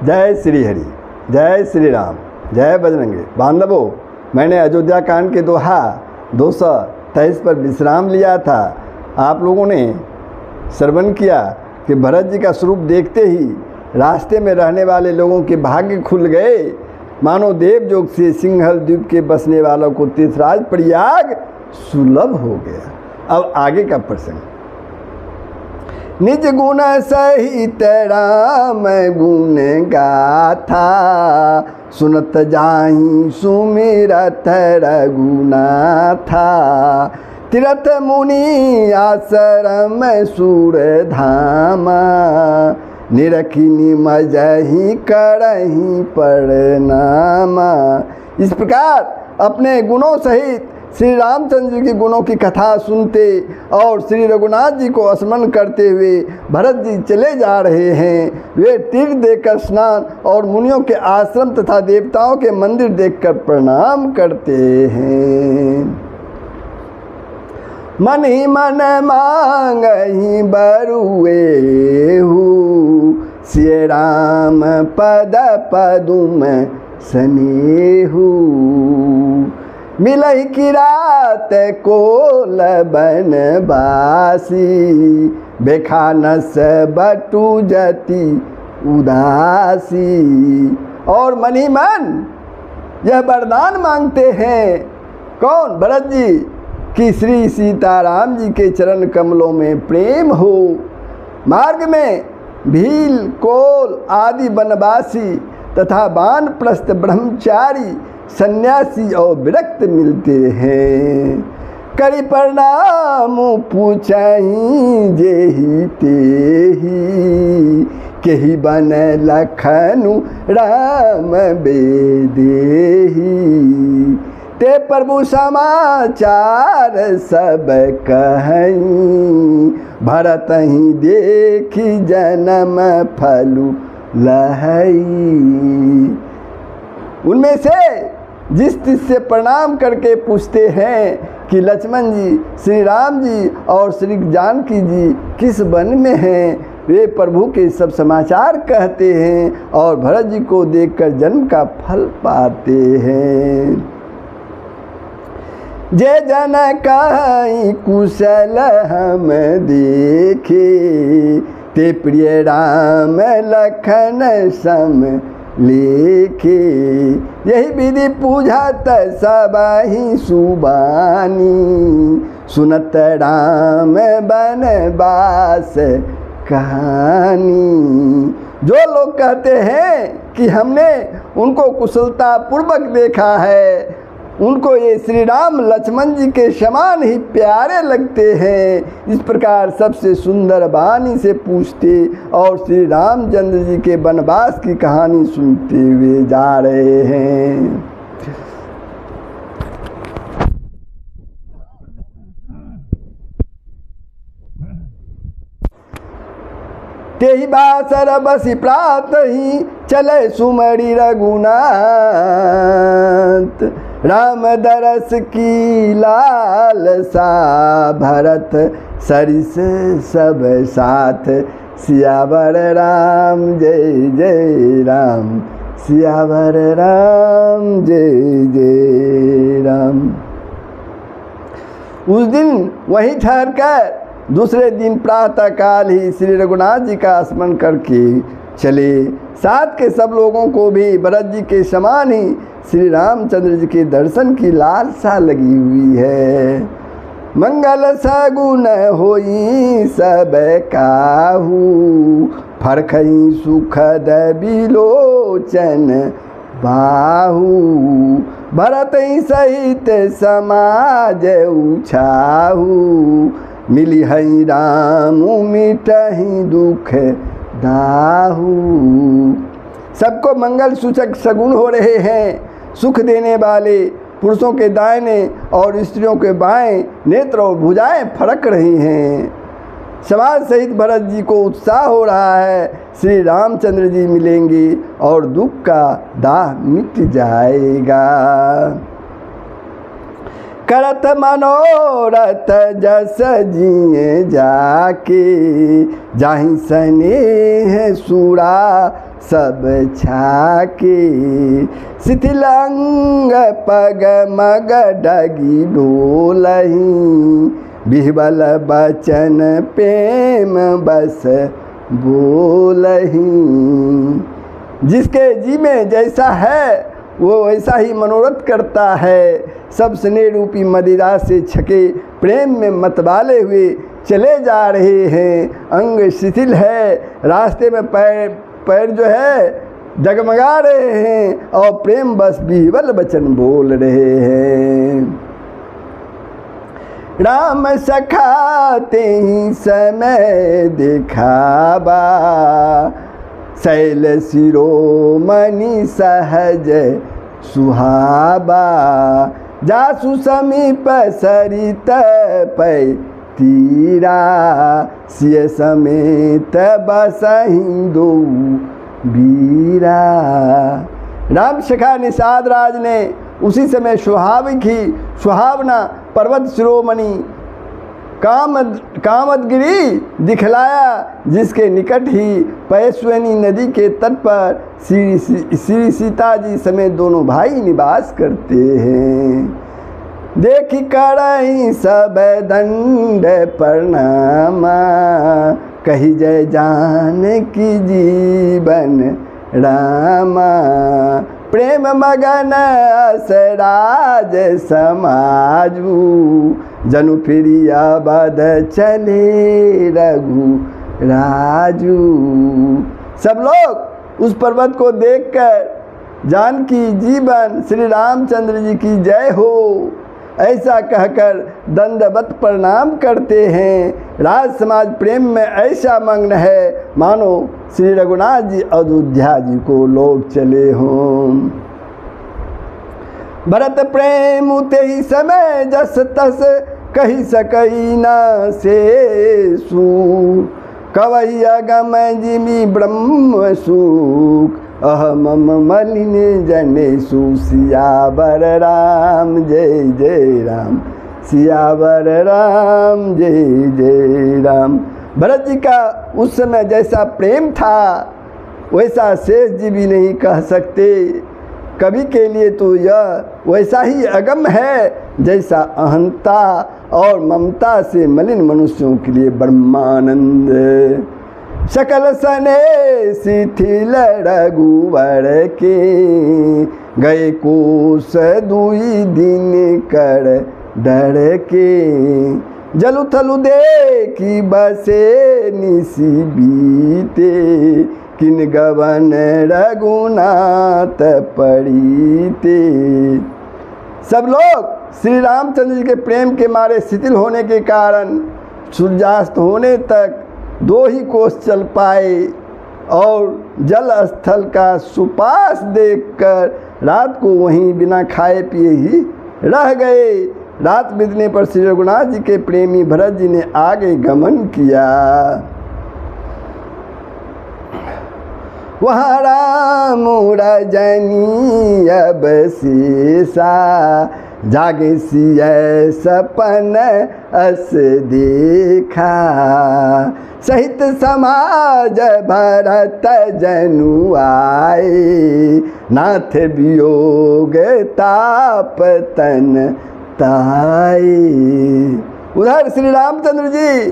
जय श्री हरि, जय श्री राम, जय बजरंगी। बांधवों, मैंने अयोध्या कांड के दोहा 223 पर विश्राम लिया था। आप लोगों ने श्रवण किया कि भरत जी का स्वरूप देखते ही रास्ते में रहने वाले लोगों के भाग्य खुल गए, मानो देवलोक से सिंहल द्वीप के बसने वालों को तीर्थराज प्रयाग सुलभ हो गया। अब आगे का प्रसंग। निज गुण सहित राम गुण गाथा, सुनत जाहि सुमिरत रघुनाथा। तीरथ मुनि आश्रम सूर धामा, निरखी निमजहि करहि प्रणामा। इस प्रकार अपने गुणों सहित श्री रामचंद्र जी के गुणों की कथा सुनते और श्री रघुनाथ जी को स्मरण करते हुए भरत जी चले जा रहे हैं। वे तीर्थ देकर स्नान और मुनियों के आश्रम तथा देवताओं के मंदिर देखकर प्रणाम करते हैं। मन ही मन मांगहि बरुए हूँ, श्री राम पद पदुम स्नेहु। मिलहि किरात कोल बनवासी, बेखानस बटु जति उदासी। और मन ही मन यह वरदान मांगते हैं, कौन? भरत जी, कि श्री सीताराम जी के चरण कमलों में प्रेम हो। मार्ग में भील, कोल आदि बनवासी तथा वानप्रस्थ ब्रह्मचारी, सन्यासी और विरक्त मिलते हैं। करि प्रणाम पूछहि जेहि तेहि, केहि बन लखनु राम बेदेहि। ते प्रभु समाचार सब कहई, भरतहि देखी जन्म फलु लहई। उनमें से जिस से प्रणाम करके पूछते हैं कि लक्ष्मण जी, श्री राम जी और श्री जानकी जी किस वन में हैं, वे प्रभु के सब समाचार कहते हैं और भरत जी को देखकर जन्म का फल पाते हैं। जे जन कहि कुशल हम देखे, ते प्रिय राम लखन सम लेखे। यही विधि पूजत सबहि सुबानी, सुनत राम बनवास कहानी। जो लोग कहते हैं कि हमने उनको कुशलता पूर्वक देखा है, उनको ये श्री राम लक्ष्मण जी के समान ही प्यारे लगते हैं। इस प्रकार सबसे सुंदर वाणी से पूछते और श्री रामचंद्र जी के वनवास की कहानी सुनते हुए जा रहे हैं। तेहि बासर बसी प्रात ही, चले सुमरि रघुनाथ। राम दरस की लालसा, भरत सरिस सब साथ। सियावर राम जय जय राम, सियावर राम जय जय राम। उस दिन वहीं ठहर कर दूसरे दिन प्रातः काल ही श्री रघुनाथ जी का स्मरण करके चले। साथ के सब लोगों को भी भरत जी के समान ही श्री रामचंद्र जी के दर्शन की लालसा लगी हुई है। मंगल सगुन होई सब काहू, फरखई सुखद बिलोचन बाहू। भरत सहित समाज उछाहू, मिली हई राम मिटहि दुख दाहू। सबको मंगल सूचक सगुन हो रहे हैं। सुख देने वाले पुरुषों के दाहिने और स्त्रियों के बाएं नेत्र और भुजाएं फड़क रही हैं। समाज सहित भरत जी को उत्साह हो रहा है, श्री रामचंद्र जी मिलेंगे और दुख का दाह मिट जाएगा। करत मनोरथ जस जिए जाके, जाहि स्नेह सूरा सब छाके, शिथिल अंग पग मग डगी डोलही, बिहबल बचन प्रेम बस बोलही। जिसके जी में जैसा है वो वैसा ही मनोरथ करता है। सब स्नेह रूपी मदिरा से छके प्रेम में मतवाले हुए चले जा रहे हैं। अंग शिथिल है, रास्ते में पैर जो है डगमगा रहे हैं और प्रेम बस बिहबल बचन बोल रहे हैं। राम सखाते ही समय दिखावा, शैल शिरोमणि सहज सुहावा, जासु समीप सरित पै तीरा, सिय समेत बसहि दो बीरा। राम सखा निषाद राज ने उसी समय सुहावना पर्वत शिरोमणि कामदगिरी दिखलाया, जिसके निकट ही पैश्वनी नदी के तट पर श्री सीता जी समेत दोनों भाई निवास करते हैं। देखी करई सब दंड प्रणामा, कही जय जानकी जीवन रामा, प्रेम मगन असराज समाजू, जनु फिरिया बद चले रघु राजू। सब लोग उस पर्वत को देखकर जानकी जीवन श्री रामचंद्र जी की जय हो ऐसा कहकर दंडवत प्रणाम करते हैं। राज समाज प्रेम में ऐसा मग्न है मानो श्री रघुनाथ जी अयोध्या जी को लौट चले हों। भरत प्रेम उते ही समय जस तस, कही सकई न शेषु, कवई अगम जिमि ब्रह्म सुख, अहम मलिन जनेषु। सियावर राम जय जय राम, सियावर राम जय जय राम। भरत जी का उस समय जैसा प्रेम था वैसा शेष जी भी नहीं कह सकते। कवि के लिए तो यह वैसा ही अगम है जैसा अहंता और ममता से मलिन मनुष्यों के लिए ब्रह्मानंद। सकल सने शिथिल रघुवर के, गए कोस दुई दिन कर डर के, जलु थलु देखी बसे निसी बीते, किन गवन रघुनाथ पड़ीते। सब लोग श्री रामचंद्र जी के प्रेम के मारे शिथिल होने के कारण सूर्यास्त होने तक 2 ही कोस चल पाए और जल स्थल का सुपास देखकर रात को वहीं बिना खाए पिए ही रह गए। रात बीतने पर श्री रघुनाथ जी के प्रेमी भरत जी ने आगे गमन किया। वहाँ राम रजनी अब शेषा, जागे सिय सपन अस देखा, सहित समाज भरत जनु आए, नाथ वियोग ताप तन ताए। उधर श्री रामचंद्र जी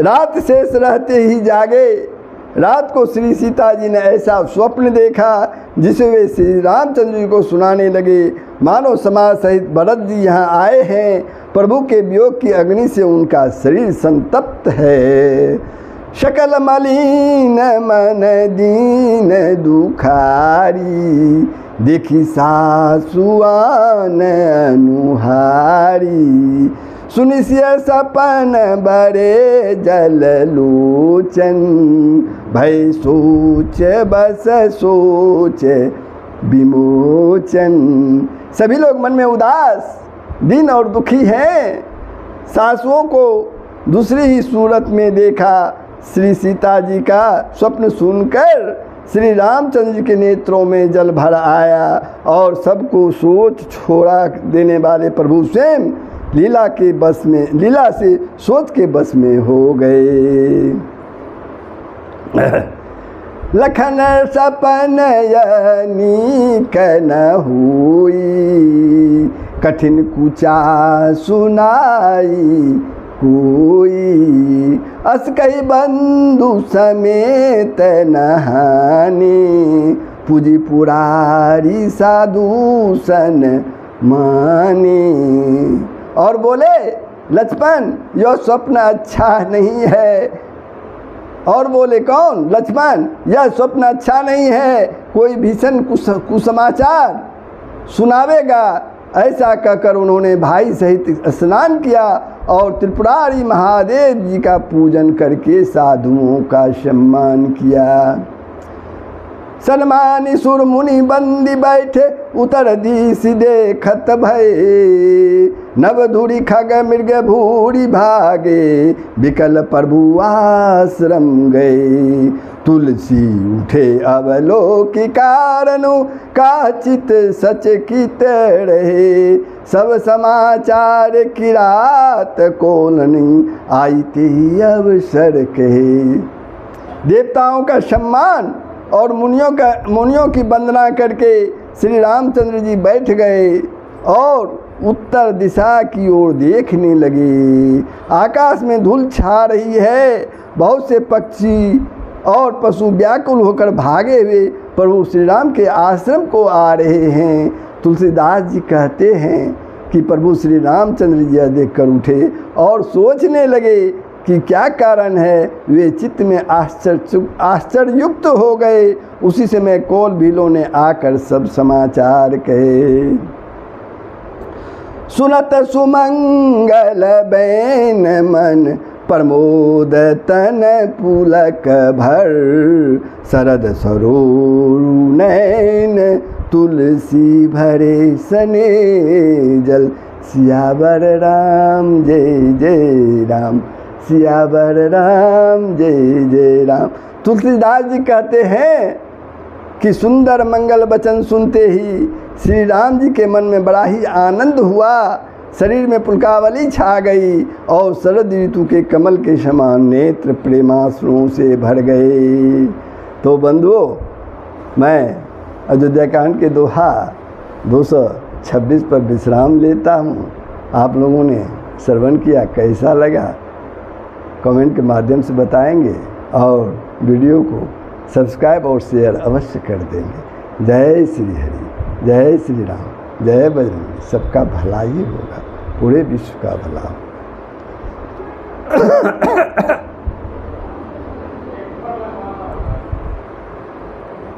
रात शेष रहते ही जागे। रात को श्री सीता जी ने ऐसा स्वप्न देखा जिसे वे श्री रामचंद्र जी को सुनाने लगे। मानव समाज सहित भरत जी यहाँ आए हैं, प्रभु के वियोग की अग्नि से उनका शरीर संतप्त है। शकल मलिन मन दीन दुखारी, देखी सासुआन अनुहारी, सुनिसिय सपन बड़े जल लोचन, भय सोच बस सोच विमोचन। सभी लोग मन में उदास, दीन और दुखी हैं। सासुओं को दूसरी ही सूरत में देखा। श्री सीता जी का स्वप्न सुनकर श्री रामचंद्र जी के नेत्रों में जल भर आया और सबको सोच छोड़ा देने वाले प्रभु स्वयं लीला के बस में, लीला से सोच के बस में हो गए। लखन सपन नीक न हुई, कठिन कुचा सुनाई कोई, अस कई बंधु समेत नहाने, पूजी पुरारी साधु सन माने। और बोले लक्ष्मण यह स्वप्न अच्छा नहीं है। और बोले कौन? लक्ष्मण, यह स्वप्न अच्छा नहीं है, कोई भीषण कुसमाचार सुनावेगा। ऐसा कहकर उन्होंने भाई सहित स्नान किया और त्रिपुरारी महादेव जी का पूजन करके साधुओं का सम्मान किया। सन्मानी सुर मुनि बंदी बैठे, उतर दिश देखत भये, नवधुरी खग मृग भूरी भागे, विकल प्रभु आश्रम गए। तुलसी उठे अवलोकि कारणु, काचित सच कित रहे, सब समाचार की रात कोलनी, आईते अवसर कहे। देवताओं का सम्मान और मुनियों की वंदना करके श्री रामचंद्र जी बैठ गए और उत्तर दिशा की ओर देखने लगे। आकाश में धूल छा रही है, बहुत से पक्षी और पशु व्याकुल होकर भागे हुए प्रभु श्री राम के आश्रम को आ रहे हैं। तुलसीदास जी कहते हैं कि प्रभु श्री रामचंद्र जी देखकर उठे और सोचने लगे कि क्या कारण है। वे चित्त में आश्चर्ययुक्त हो गए। उसी समय कोल भीलों ने आकर सब समाचार कहे। सुनत सुमंगल बैन मन, प्रमोद तन पुलक भर, शरद सरोरु नैन, तुलसी भरे सने जल, सियावर राम जय जय राम, सियावर राम जय जय राम। तुलसीदास जी कहते हैं कि सुंदर मंगल वचन सुनते ही श्री राम जी के मन में बड़ा ही आनंद हुआ, शरीर में पुलकावली छा गई और शरद ऋतु के कमल के समान नेत्र प्रेमाश्रुओं से भर गए। तो बंधुओं, मैं अयोध्या कांड के दोहा 226 पर विश्राम लेता हूँ। आप लोगों ने श्रवण किया, कैसा लगा कमेंट के माध्यम से बताएंगे और वीडियो को सब्सक्राइब और शेयर अवश्य कर देंगे। जय श्री हरि, जय श्री राम, जय बजरंग। सबका भला ही होगा, पूरे विश्व का भला हो।